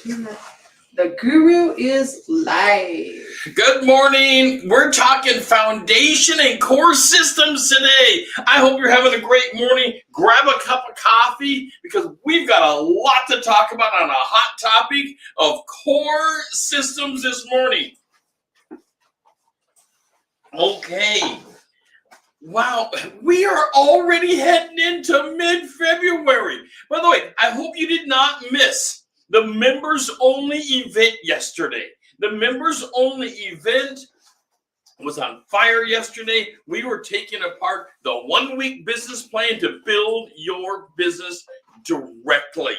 The guru is live. Good morning. We're talking foundation and core systems today. I hope you're having a great morning. Grab a cup of coffee because we've got a lot to talk about on a hot topic of core systems this morning. Okay. Wow, we are already heading into mid-February. By the way, I hope you did not miss the members-only event yesterday. The members-only event was on fire yesterday. We were taking apart the one-week business plan to build your business directly.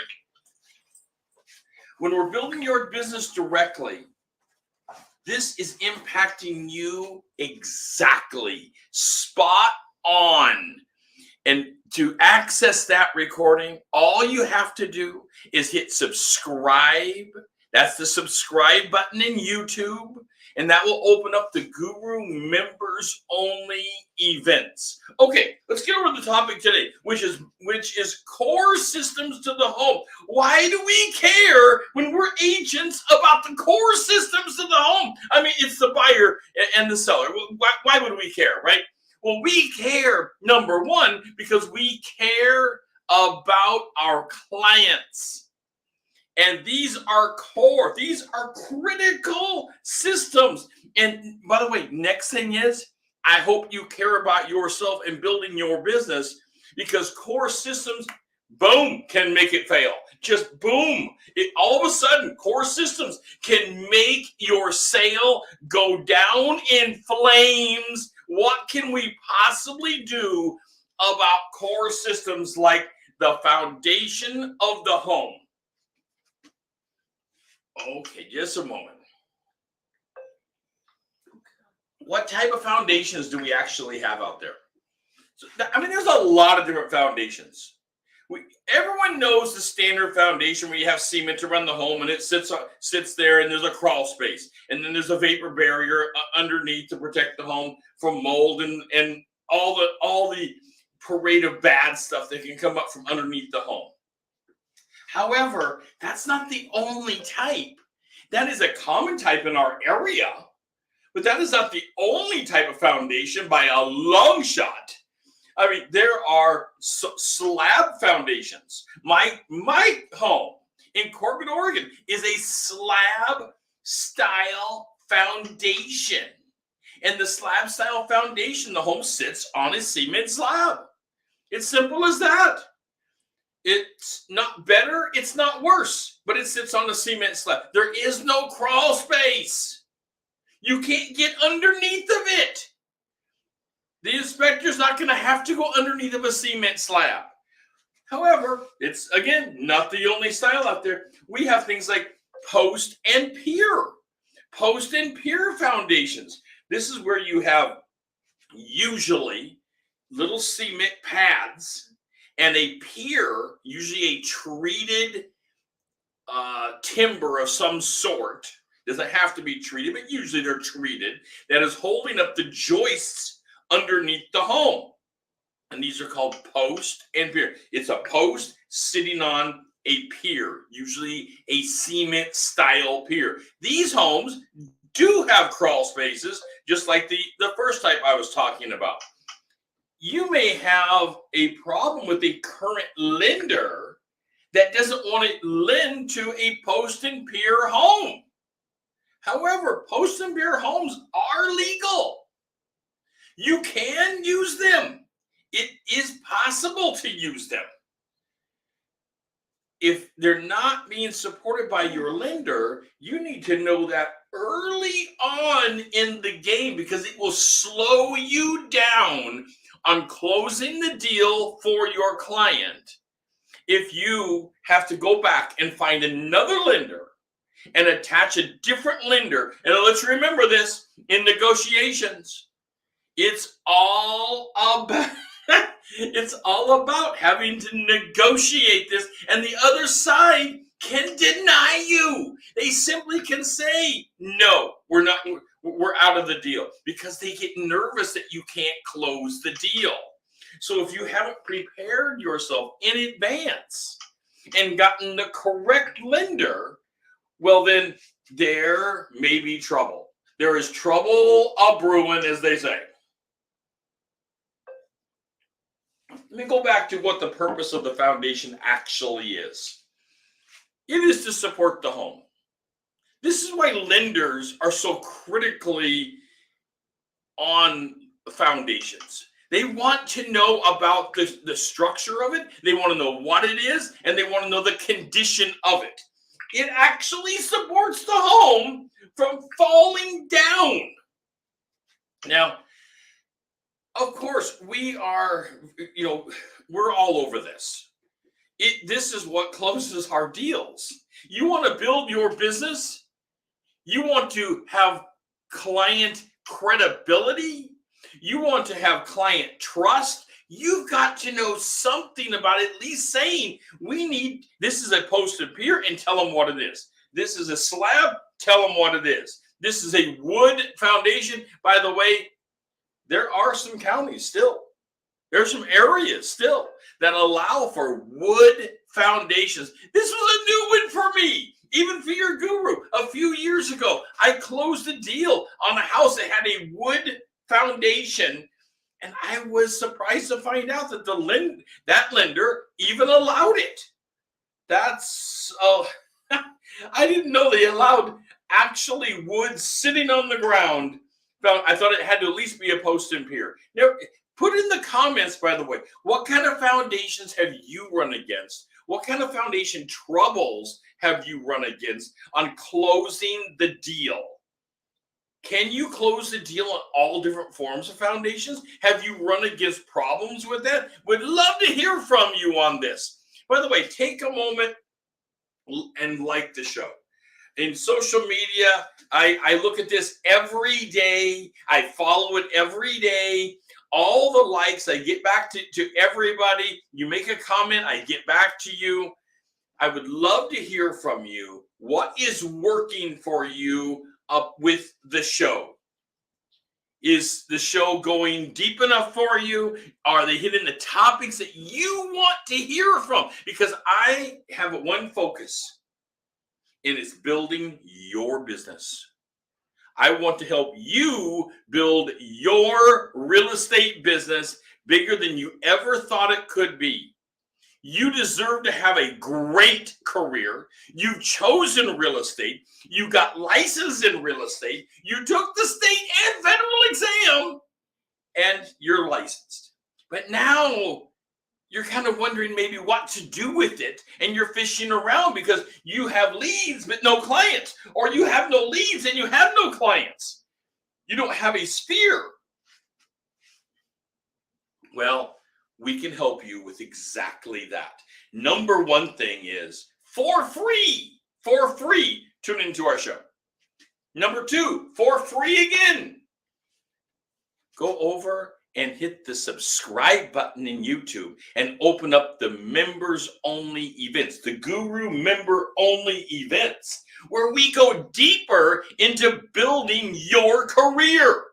When we're building your business directly, this is impacting you exactly, spot on. And to access that recording, all you have to do is hit subscribe. That's the subscribe button in YouTube. And that will open up the Guru members only events. Okay, let's get over to the topic today, which is core systems to the home. Why do we care when we're agents about the core systems to the home? I mean, it's the buyer and the seller. Why would we care, right? Well, we care, number one, because we care about our clients. And these are core, these are critical systems. And by the way, next thing is, I hope you care about yourself and building your business, because core systems, boom, can make it fail. Just boom. All of a sudden, core systems can make your sale go down in flames. What can we possibly do about core systems like the foundation of the home? Okay, just a moment. What type of foundations do we actually have out there? So, I mean, there's a lot of different foundations. Everyone knows the standard foundation where you have cement around the home and it sits there and there's a crawl space. And then there's a vapor barrier underneath to protect the home from mold and all the parade of bad stuff that can come up from underneath the home. However, that's not the only type. That is a common type in our area, but that is not the only type of foundation by a long shot. I mean, there are slab foundations. My home in Corbin, Oregon is a slab style foundation. And the slab style foundation, the home sits on a cement slab. It's simple as that. It's not better, it's not worse, but it sits on a cement slab. There is no crawl space. You can't get underneath of it. The inspector's not going to have to go underneath of a cement slab. However, it's, again, not the only style out there. We have things like post and pier. Post and pier foundations. This is where you have usually little cement pads and a pier, usually a treated timber of some sort. Doesn't have to be treated, but usually they're treated. That is holding up the joists underneath the home. And these are called post and pier. It's a post sitting on a pier, usually a cement style pier. These homes do have crawl spaces, just like the first type I was talking about. You may have a problem with a current lender that doesn't want to lend to a post and pier home. However, post and pier homes are legal. You can use them. It is possible to use them. If they're not being supported by your lender, you need to know that early on in the game, because it will slow you down on closing the deal for your client if you have to go back and find another lender and attach a different lender. And let's remember this, in negotiations, it's all about having to negotiate this, and the other side can deny you. They simply can say, no, we're out of the deal, because they get nervous that you can't close the deal. So if you haven't prepared yourself in advance and gotten the correct lender, well, then there may be trouble. There is trouble a-brewing, as they say. Let me go back to what the purpose of the foundation actually is. It is to support the home. This is why lenders are so critically on foundations. They want to know about the structure of it. They want to know what it is, and they want to know the condition of it. It actually supports the home from falling down. Now, of course, we are, we're all over this. This is what closes our deals. You want to build your business? You want to have client credibility? You want to have client trust? You've got to know something about it, at least saying, this is a posted pier, and tell them what it is. This is a slab, tell them what it is. This is a wood foundation. By the way, there are some counties still. There's some areas still that allow for wood foundations. This was a new one for me, even for your guru. A few years ago, I closed a deal on a house that had a wood foundation, and I was surprised to find out that that lender even allowed it. I didn't know they allowed actually wood sitting on the ground. I thought it had to at least be a post and pier. Now, put in the comments, by the way, what kind of foundations have you run against? What kind of foundation troubles have you run against on closing the deal? Can you close the deal on all different forms of foundations? Have you run against problems with that? Would love to hear from you on this. By the way, take a moment and like the show. In social media, I look at this every day. I follow it every day. All the likes, I get back to everybody. You make a comment, I get back to you. I would love to hear from you. What is working for you up with the show? Is the show going deep enough for you? Are they hitting the topics that you want to hear from? Because I have one focus, and it's building your business. I want to help you build your real estate business bigger than you ever thought it could be. You deserve to have a great career. You've chosen real estate. You got licensed in real estate. You took the state and federal exam, and you're licensed. But now you're kind of wondering maybe what to do with it, and you're fishing around because you have leads but no clients, or you have no leads and you have no clients. You don't have a sphere. Well, we can help you with exactly that. Number one thing is for free, tune into our show. Number two, for free again, go over and hit the subscribe button in YouTube and open up the members only events, the Guru member only events, where we go deeper into building your career.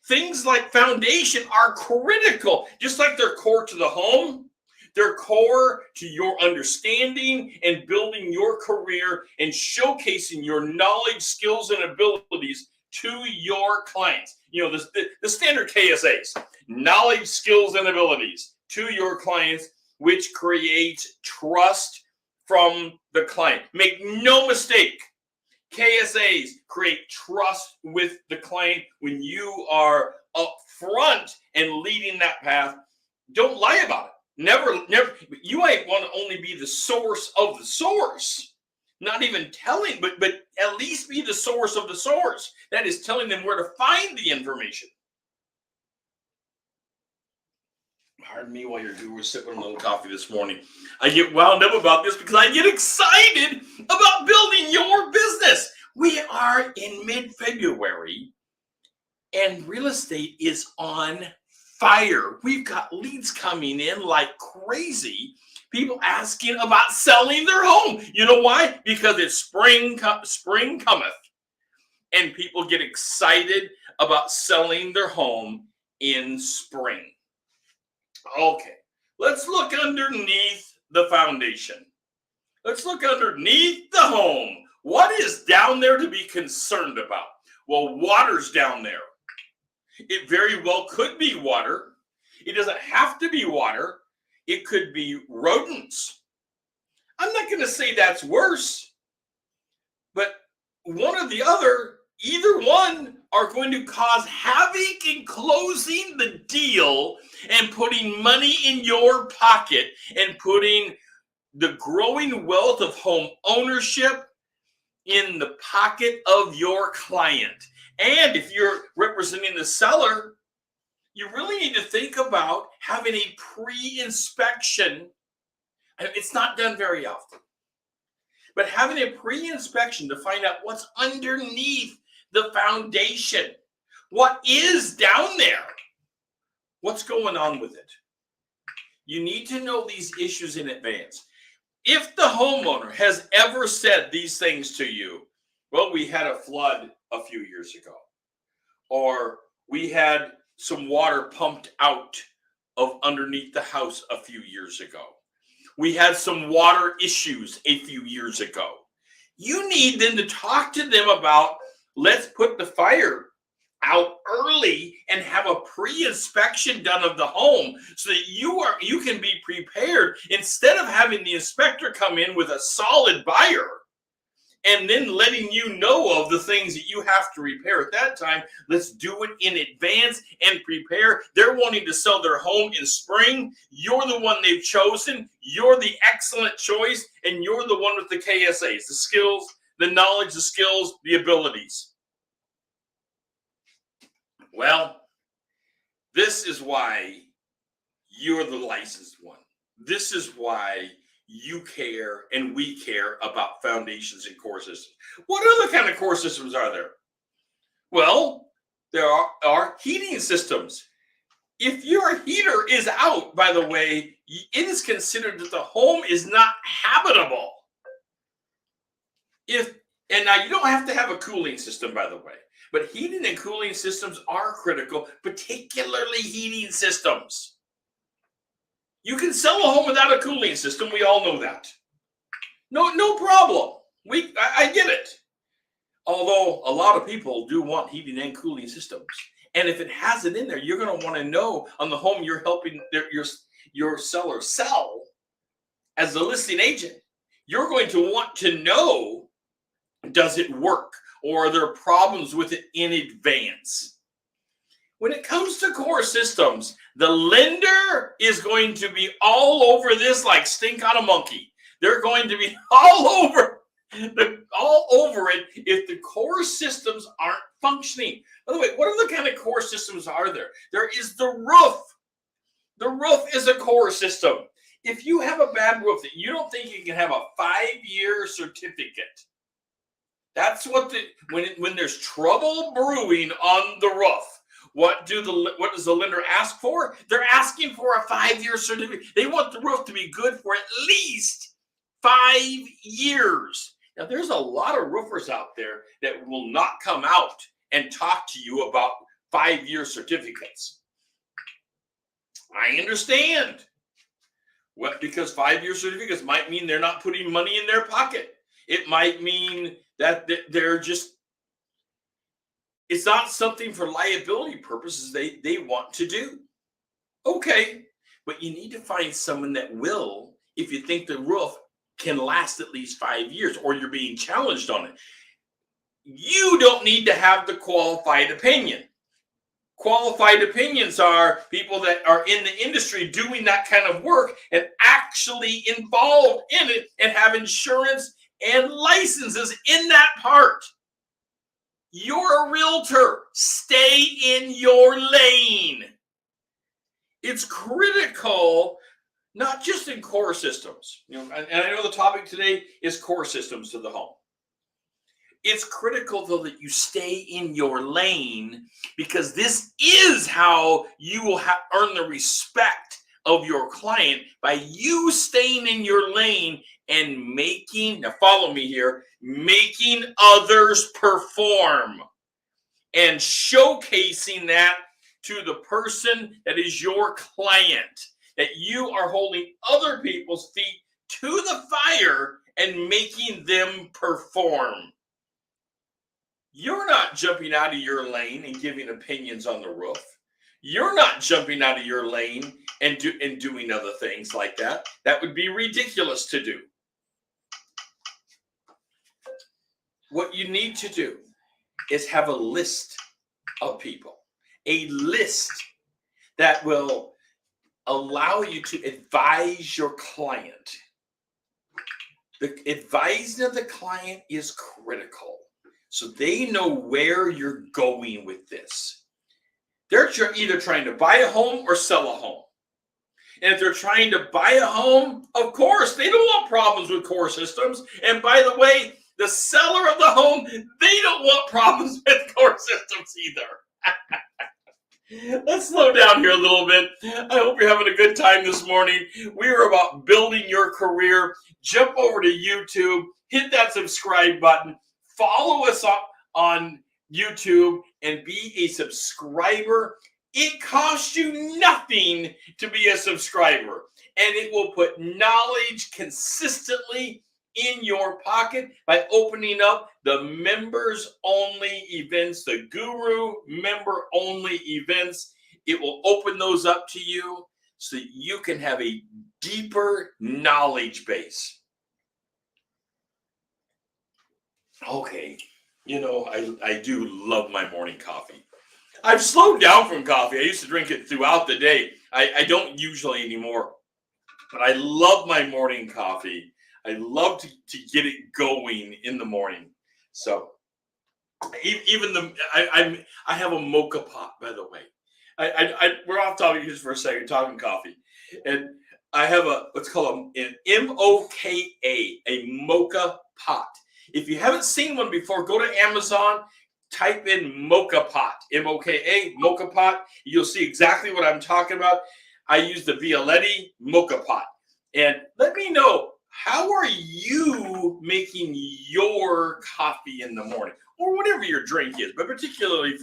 Things like foundation are critical, just like they're core to the home. They're core to your understanding and building your career and showcasing your knowledge, skills, and abilities to your clients. The standard KSAs, knowledge, skills, and abilities to your clients, which creates trust from the client. Make no mistake, KSAs create trust with the client when you are upfront and leading that path. Don't lie about it. Never. You might want to only be the source of the source. Not even telling, but at least be the source of the source. That is telling them where to find the information. Pardon me while your guru was sipping a little coffee this morning. I get wound up about this because I get excited about building your business. We are in mid-February, and real estate is on fire. We've got leads coming in like crazy. People asking about selling their home. You know why? Because it's spring cometh, and people get excited about selling their home in spring. Okay, let's look underneath the foundation. Let's look underneath the home. What is down there to be concerned about? Well, water's down there. It very well could be water. It doesn't have to be water. It could be rodents. I'm not going to say that's worse, but one or the other, either one, are going to cause havoc in closing the deal and putting money in your pocket and putting the growing wealth of home ownership in the pocket of your client. And if you're representing the seller, you really need to think about having a pre-inspection. It's not done very often, but having a pre-inspection to find out what's underneath the foundation. What is down there? What's going on with it? You need to know these issues in advance. If the homeowner has ever said these things to you, well, we had a flood a few years ago, or we had some water pumped out of underneath the house a few years ago, we had some water issues a few years ago, you need then to talk to them about, let's put the fire out early and have a pre-inspection done of the home so that you can be prepared, instead of having the inspector come in with a solid buyer and then letting you know of the things that you have to repair at that time. Let's do it in advance and prepare. They're wanting to sell their home in spring. You're the one they've chosen. You're the excellent choice, and you're the one with the KSAs, the skills, the knowledge, the skills, the abilities. Well, this is why you're the licensed one. This is why you care and we care about foundations and core systems. What other kind of core systems are there? Well, there are heating systems. If your heater is out, by the way, it is considered that the home is not habitable. And now you don't have to have a cooling system, by the way. But heating and cooling systems are critical, particularly heating systems. You can sell a home without a cooling system. We all know that. No problem. I get it. Although a lot of people do want heating and cooling systems. And if it has it in there, you're going to want to know on the home you're helping your seller sell as the listing agent. You're going to want to know, does it work? Or are there problems with it in advance? When it comes to core systems, the lender is going to be all over this like stink on a monkey. They're going to be all over it if the core systems aren't functioning. By the way, what other kind of core systems are there? There is the roof. The roof is a core system. If you have a bad roof that you don't think you can have a 5-year certificate, that's what when there's trouble brewing on the roof, what does the lender ask for? They're asking for a 5-year certificate. They want the roof to be good for at least 5 years. Now, there's a lot of roofers out there that will not come out and talk to you about 5-year certificates. I understand. What? Because 5-year certificates might mean they're not putting money in their pocket. It might mean that they're just, it's not something for liability purposes they want to do. Okay, but you need to find someone that will, if you think the roof can last at least 5 years or you're being challenged on it. You don't need to have the qualified opinion. Qualified opinions are people that are in the industry doing that kind of work and actually involved in it and have insurance and licenses in that part. You're a realtor. Stay in your lane. It's critical, not just in core systems. And I know the topic today is core systems to the home. It's critical, though, that you stay in your lane, because this is how you will earn the respect of your client, by you staying in your lane and making, now follow me here, making others perform and showcasing that to the person that is your client, that you are holding other people's feet to the fire and making them perform. You're not jumping out of your lane and giving opinions on the roof. You're not jumping out of your lane and doing other things like that. That would be ridiculous to do. What you need to do is have a list of people, a list that will allow you to advise your client. The advising of the client is critical, so they know where you're going with this. They're either trying to buy a home or sell a home. And if they're trying to buy a home, of course, they don't want problems with core systems. And by the way, the seller of the home, they don't want problems with core systems either. Let's slow down here a little bit. I hope you're having a good time this morning. We are about building your career. Jump over to YouTube, hit that subscribe button, follow us on YouTube, and be a subscriber. It costs you nothing to be a subscriber, and it will put knowledge consistently in your pocket by opening up the members only events, the Guru member only events. It will open those up to you so that you can have a deeper knowledge base. Okay, I do love my morning coffee. I've slowed down from coffee. I used to drink it throughout the day. I don't usually anymore, but I love my morning coffee. I love to get it going in the morning. So even I have a mocha pot, by the way. We're off topic just for a second, talking coffee, and I have what's called an MOKA, a mocha pot. If you haven't seen one before, go to Amazon. Type in mocha pot, MOKA, mocha pot. You'll see exactly what I'm talking about. I use the Violetti mocha pot. And let me know, how are you making your coffee in the morning? Or whatever your drink is, but particularly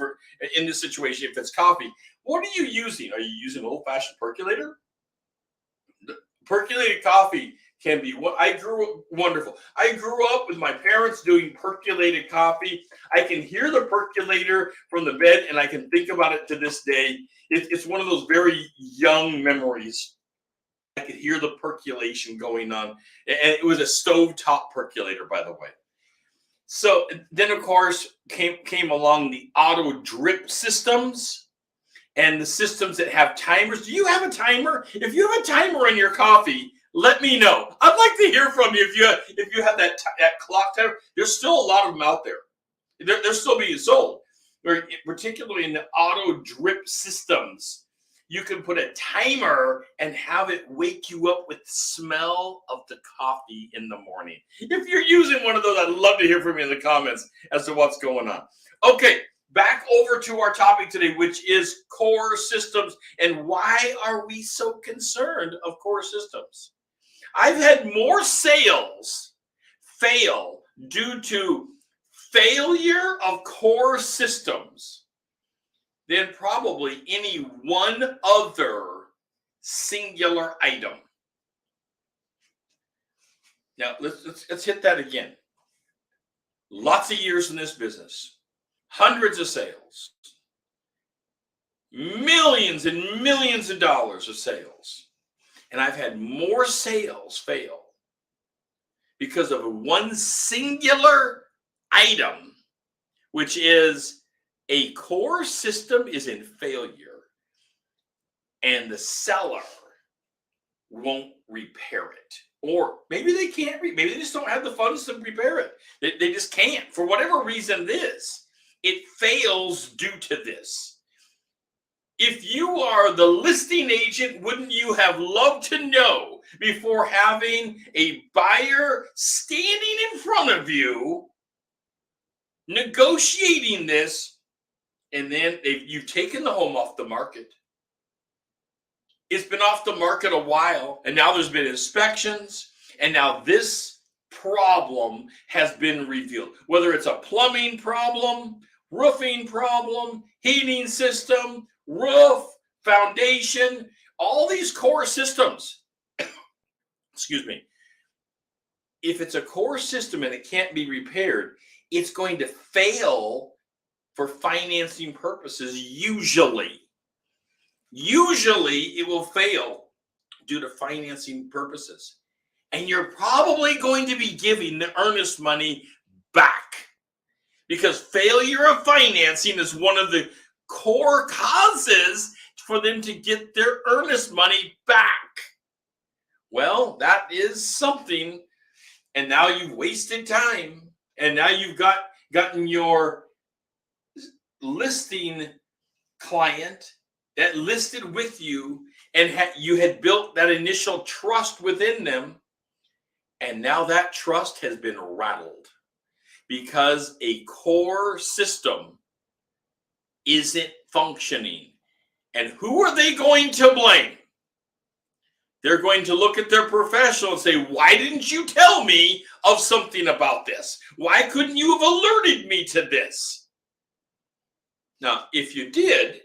in this situation, if it's coffee, what are you using? Are you using an old-fashioned percolator? The percolated coffee can be what I grew up wonderful. I grew up with my parents doing percolated coffee. I can hear the percolator from the bed, and I can think about it to this day. It's one of those very young memories. I could hear the percolation going on, and it was a stovetop percolator, by the way. So then, of course, came along the auto drip systems and the systems that have timers. Do you have a timer? If you have a timer on your coffee, let me know. I'd like to hear from you if you have that clock timer. There's still a lot of them out there. They're still being sold. Particularly in the auto drip systems, you can put a timer and have it wake you up with the smell of the coffee in the morning. If you're using one of those, I'd love to hear from you in the comments as to what's going on. Okay, back over to our topic today, which is core systems. And why are we so concerned of core systems? I've had more sales fail due to failure of core systems than probably any one other singular item. Now, let's hit that again. Lots of years in this business, hundreds of sales, millions and millions of dollars of sales. And I've had more sales fail because of one singular item, which is a core system is in failure and the seller won't repair it. Or maybe they can't, maybe they just don't have the funds to repair it. They just can't. For whatever reason it fails due to this. If you are the listing agent, wouldn't you have loved to know before having a buyer standing in front of you, negotiating this, and then you've taken the home off the market. It's been off the market a while, and now there's been inspections, and now this problem has been revealed. Whether it's a plumbing problem, roofing problem, heating system, roof, foundation, all these core systems. Excuse me. If it's a core system and it can't be repaired, it's going to fail for financing purposes. Usually it will fail due to financing purposes. And you're probably going to be giving the earnest money back, because failure of financing is one of the core causes for them to get their earnest money back. Well, that is something. And now you've wasted time. And now you've gotten your listing client that listed with you, and you had built that initial trust within them. And now that trust has been rattled because a core system isn't functioning. And who are they going to blame? They're going to look at their professional and say, why didn't you tell me of something about this? Why couldn't you have alerted me to this? Now, if you did,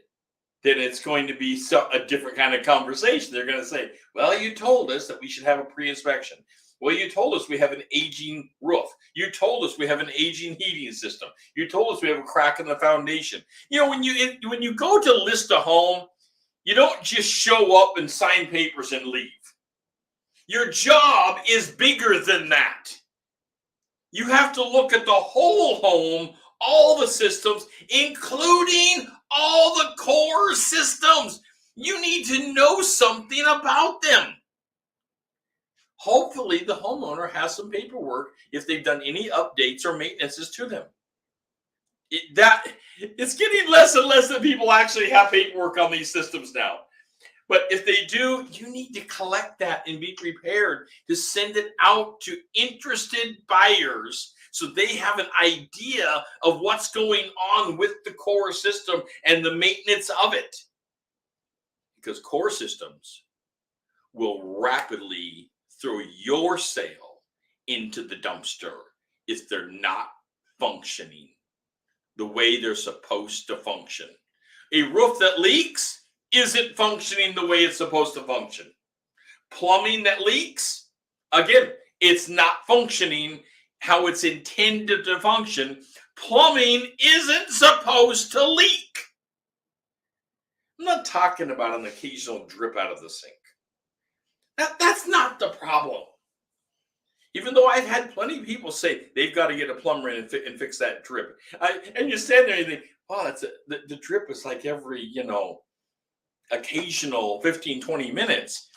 then it's going to be a different kind of conversation. They're going to say, well, you told us that we should have a pre-inspection. Well, you told us we have an aging roof. You told us we have an aging heating system. You told us we have a crack in the foundation. You know, when you go to list a home, you don't just show up and sign papers and leave. Your job is bigger than that. You have to look at the whole home, all the systems, including all the core systems. You need to know something about them. Hopefully, the homeowner has some paperwork if they've done any updates or maintenances to them. It's getting less and less that people actually have paperwork on these systems now. But if they do, you need to collect that and be prepared to send it out to interested buyers so they have an idea of what's going on with the core system and the maintenance of it. Because core systems will rapidly throw your sale into the dumpster if they're not functioning the way they're supposed to function. A roof that leaks isn't functioning the way it's supposed to function. Plumbing that leaks, again, it's not functioning how it's intended to function. Plumbing isn't supposed to leak. I'm not talking about an occasional drip out of the sink. That's not the problem. Even though I've had plenty of people say they've got to get a plumber in and fix that drip. And you stand there and you think, oh, the drip is like every, occasional 15, 20 minutes.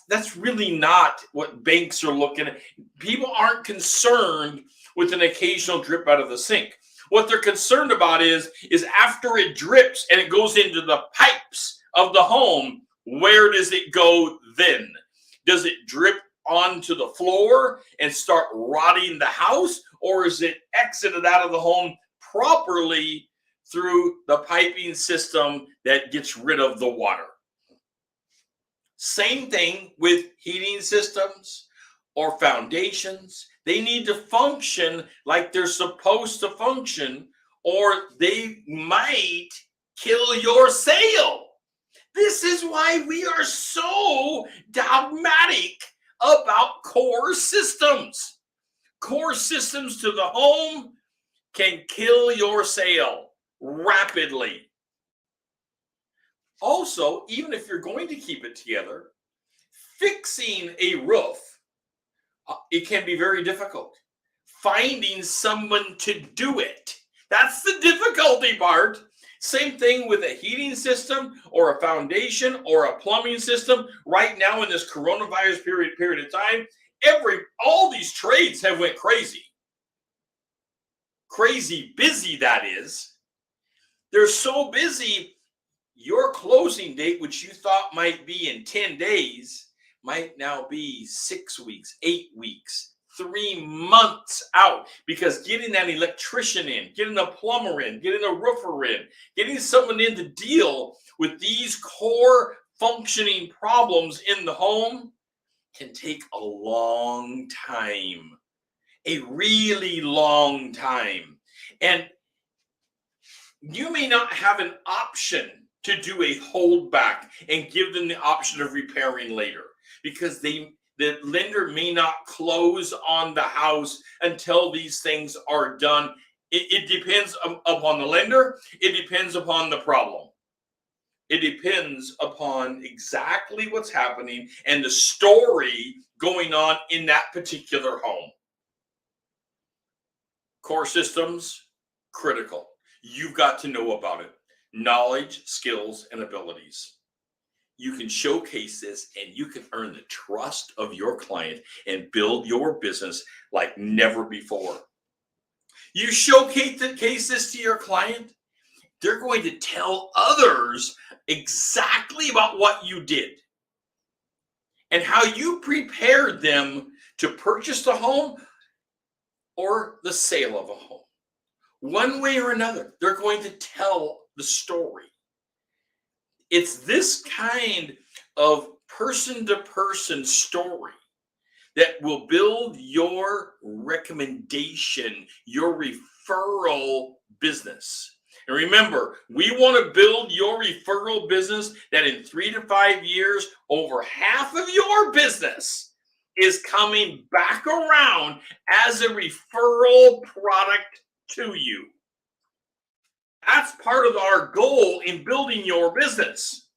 That's really not what banks are looking at. People aren't concerned with an occasional drip out of the sink. What they're concerned about is after it drips and it goes into the pipes of the home, where does it go then? Does it drip onto the floor and start rotting the house, or is it exited out of the home properly through the piping system that gets rid of the water? Same thing with heating systems or foundations. They need to function like they're supposed to function, or they might kill your sale. This is why we are so dogmatic about core systems. Core systems to the home can kill your sale rapidly. Also, even if you're going to keep it together, fixing a roof, it can be very difficult. Finding someone to do it, that's the difficulty part. Same thing with a heating system or a foundation or a plumbing system. Right now in this coronavirus period of time, all these trades have went crazy. Crazy busy, that is. They're so busy, your closing date, which you thought might be in 10 days, might now be 6 weeks, 8 weeks, 3 months out, because getting that electrician in, getting a plumber in, getting a roofer in, getting someone in to deal with these core functioning problems in the home can take a long time, a really long time. And you may not have an option to do a holdback and give them the option of repairing later, because they The lender may not close on the house until these things are done. It depends upon the lender. It depends upon the problem. It depends upon exactly what's happening and the story going on in that particular home. Core systems, critical. You've got to know about it. Knowledge, skills, and abilities. You can showcase this and you can earn the trust of your client and build your business like never before. You showcase this to your client, they're going to tell others exactly about what you did and how you prepared them to purchase the home or the sale of a home. One way or another, they're going to tell the story. It's this kind of person-to-person story that will build your recommendation, your referral business. And remember, we want to build your referral business that in 3 to 5 years, over half of your business is coming back around as a referral product to you. That's part of our goal in building your business.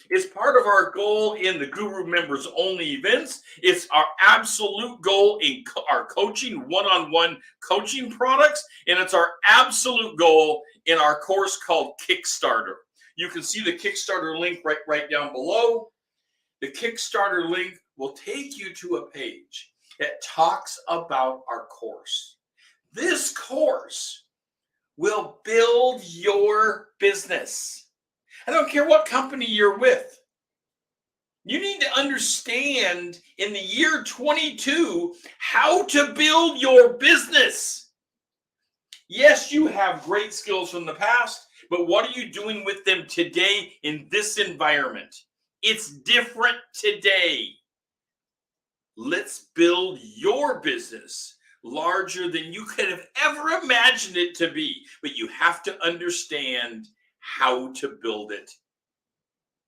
It's part of our goal in the Guru members only events. It's our absolute goal in our coaching, one-on-one coaching products. And it's our absolute goal in our course called Kickstarter. You can see the Kickstarter link right down below. The Kickstarter link will take you to a page that talks about our course. This course will build your business. I don't care what company you're with. You need to understand in the year 22 how to build your business. Yes, you have great skills from the past, but what are you doing with them today in this environment? It's different today. Let's build your business larger than you could have ever imagined it to be. But you have to understand how to build it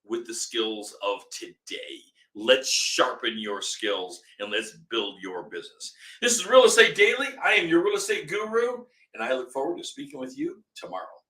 with the skills of today. Let's sharpen your skills and let's build your business. This is Real Estate Daily. I am your real estate guru, and I look forward to speaking with you tomorrow.